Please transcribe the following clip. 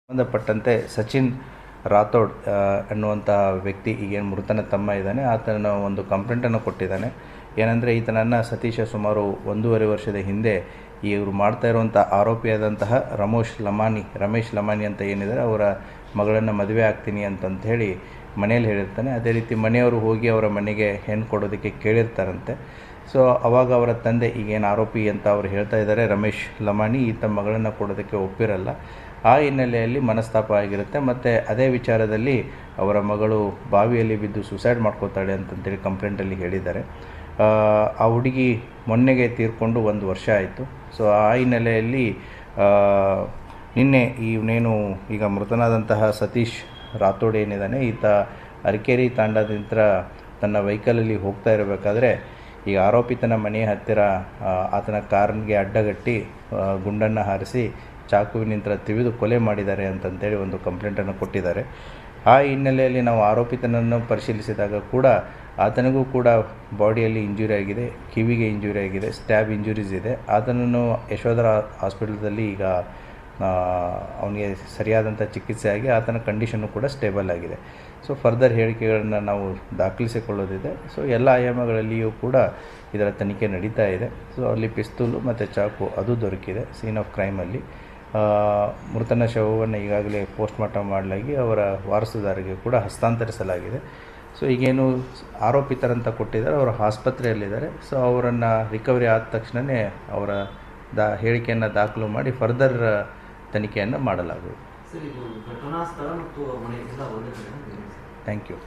ಸಂಬಂಧಪಟ್ಟಂತೆ ಸಚಿನ್ ರಾಥೋಡ್ ಅನ್ನುವಂಥ ವ್ಯಕ್ತಿ ಈಗೇನು ಮೃತನ ತಮ್ಮ ಇದ್ದಾನೆ ಆತನ ಒಂದು ಕಂಪ್ಲೇಂಟನ್ನು ಕೊಟ್ಟಿದ್ದಾನೆ. ಏನಂದರೆ ಈತನನ್ನು ಸತೀಶ ಸುಮಾರು 1.5 ವರ್ಷದ ಹಿಂದೆ ಇವರು ಮಾಡ್ತಾ ಇರುವಂಥ ಆರೋಪಿಯಾದಂತಹ ರಮೇಶ್ ಲಮಾನಿ ಅಂತ ಏನಿದ್ದಾರೆ ಅವರ ಮಗಳನ್ನು ಮದುವೆ ಆಗ್ತೀನಿ ಅಂತಂತ ಹೇಳಿ ಮನೆಯಲ್ಲಿ ಹೇಳಿರ್ತಾನೆ. ಅದೇ ರೀತಿ ಮನೆಯವರು ಹೋಗಿ ಅವರ ಮನೆಗೆ ಹೆಣ್ಣು ಕೊಡೋದಕ್ಕೆ ಕೇಳಿರ್ತಾರಂತೆ. ಸೊ ಅವಾಗ ಅವರ ತಂದೆ ಈಗೇನು ಆರೋಪಿ ಅಂತ ಅವರು ಹೇಳ್ತಾ ಇದ್ದಾರೆ ರಮೇಶ್ ಲಮಾನಿ ಈತ ಮಗಳನ್ನು ಕೊಡೋದಕ್ಕೆ ಒಪ್ಪಿರಲ್ಲ. ಆ ಹಿನ್ನೆಲೆಯಲ್ಲಿ ಮನಸ್ತಾಪ ಆಗಿರುತ್ತೆ. ಮತ್ತು ಅದೇ ವಿಚಾರದಲ್ಲಿ ಅವರ ಮಗಳು ಬಾವಿಯಲ್ಲಿ ಬಿದ್ದು ಸುಸೈಡ್ ಮಾಡ್ಕೋತಾಳೆ ಅಂತಂತೇಳಿ ಕಂಪ್ಲೇಂಟಲ್ಲಿ ಹೇಳಿದ್ದಾರೆ. ಆ ಹುಡುಗಿ ಮೊನ್ನೆಗೆ ತೀರ್ಕೊಂಡು 1 ವರ್ಷ ಆಯಿತು. ಸೊ ಆ ಹಿನ್ನೆಲೆಯಲ್ಲಿ ನಿನ್ನೆ ಇವನೇನು ಈಗ ಮೃತನಾದಂತಹ ಸತೀಶ್ ರಾಥೋಡ್ ಏನಿದ್ದಾನೆ ಈತ ಅರಕೇರಿ ತಾಂಡಾದಿಂದ ತನ್ನ ವೆಹಿಕಲಲ್ಲಿ ಹೋಗ್ತಾ ಇರಬೇಕಾದ್ರೆ ಈಗ ಆರೋಪಿತನ ಮನೆಯ ಹತ್ತಿರ ಆತನ ಕಾರ್ಗೆ ಅಡ್ಡಗಟ್ಟಿ ಗುಂಡನ್ನು ಹಾರಿಸಿ ಚಾಕುವಿನಿಂದ ತಿವಿದು ಕೊಲೆ ಮಾಡಿದ್ದಾರೆ ಅಂತಂತೇಳಿ ಒಂದು ಕಂಪ್ಲೇಂಟನ್ನು ಕೊಟ್ಟಿದ್ದಾರೆ. ಆ ಹಿನ್ನೆಲೆಯಲ್ಲಿ ನಾವು ಆರೋಪಿತನನ್ನು ಪರಿಶೀಲಿಸಿದಾಗ ಕೂಡ ಆತನಿಗೂ ಕೂಡ ಬಾಡಿಯಲ್ಲಿ ಇಂಜುರಿ ಆಗಿದೆ, ಕಿವಿಗೆ ಇಂಜುರಿ ಆಗಿದೆ, ಸ್ಟ್ಯಾಬ್ ಇಂಜುರೀಸ್ ಇದೆ. ಆತನನ್ನು ಯಶೋಧರ ಹಾಸ್ಪಿಟಲ್ದಲ್ಲಿ ಈಗ ಅವನಿಗೆ ಸರಿಯಾದಂಥ ಚಿಕಿತ್ಸೆ ಆಗಿ ಆತನ ಕಂಡೀಷನ್ನು ಕೂಡ ಸ್ಟೇಬಲ್ ಆಗಿದೆ. ಸೊ ಫರ್ದರ್ ಹೇಳಿಕೆಗಳನ್ನು ನಾವು ದಾಖಲಿಸಿಕೊಳ್ಳೋದಿದೆ. ಸೊ ಎಲ್ಲ ಆಯಾಮಗಳಲ್ಲಿಯೂ ಕೂಡ ಇದರ ತನಿಖೆ ನಡೀತಾ ಇದೆ. ಸೊ ಅಲ್ಲಿ ಪಿಸ್ತೂಲು ಮತ್ತು ಚಾಕು ಅದು ದೊರಕಿದೆ ಸೀನ್ ಆಫ್ ಕ್ರೈಮಲ್ಲಿ. ಮೃತನ ಶವವನ್ನು ಈಗಾಗಲೇ ಪೋಸ್ಟ್ ಮಾರ್ಟಮ್ ಮಾಡಲಾಗಿ ಅವರ ವಾರಸುದಾರರಿಗೆ ಕೂಡ ಹಸ್ತಾಂತರಿಸಲಾಗಿದೆ. ಸೊ ಈಗೇನು ಆರೋಪಿತರಂತ ಕೊಟ್ಟಿದ್ದಾರೆ ಅವರು ಆಸ್ಪತ್ರೆಯಲ್ಲಿದ್ದಾರೆ. ಸೊ ಅವರನ್ನು ರಿಕವರಿ ಆದ ತಕ್ಷಣವೇ ಅವರ ಹೇಳಿಕೆಯನ್ನು ದಾಖಲು ಮಾಡಿ ಫರ್ದರ್ ತನಿಖೆಯನ್ನು ಮಾಡಲಾಗುವುದು. Thank you.